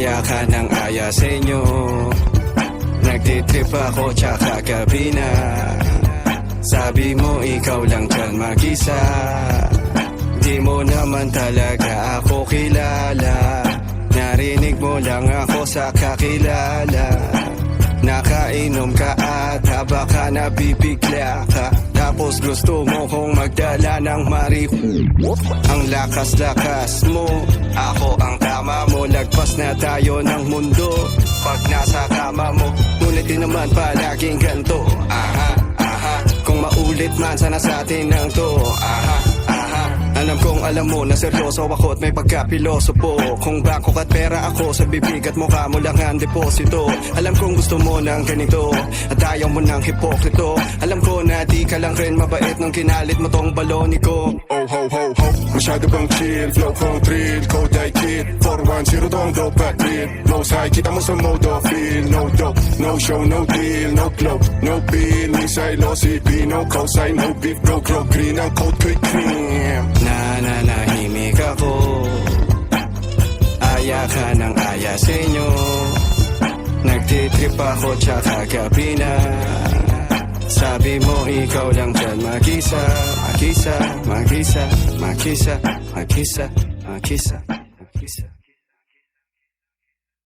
Aya ka ng aya sa inyo, nagtitrip ako tsaka gabi na. Sabi mo ikaw lang dyan mag-isa, di mo naman talaga ako kilala. Narinig mo lang ako sa kakilala. Nakainom ka at baka nabibigla ka, tapos gusto mo kong magdala ng marijuana. Ang lakas-lakas mo, ako ang tama mo. Lagpas na tayo ng mundo pag nasa kama mo. Ngunit di naman palaging ganto. Aha, aha. Kung maulit man sana sa atin ang to. Aha, aha. Alam kong alam mo na seryoso ako at may pagkapiloso po. Kung bangko at pera ako sa bibig at mukha mo lang ang deposito. Alam kong gusto mo ng ganito at ayaw mo ng hipokrito. Alam ko na di ka lang rin mabait nung kinalit mo tong baloni ko. Oh ho ho ho, masyado bang chill, flow kong thrill, code I kid 410 tong dope at real. Nose high, kita mo sa modo feel. No dope, no show, no deal, no glow, no bill. Misay, lo, CP, no cosign, no beef, bro, glow green. Ang code ko'y cream. Nananahimik ako, aya ka ng aya sa inyo, nagtitrip ako tsaka gabi na. Sabi mo ikaw lang dyan mag-isa, mag-isa, mag-isa, mag-isa, mag-isa, mag-isa, mag-isa.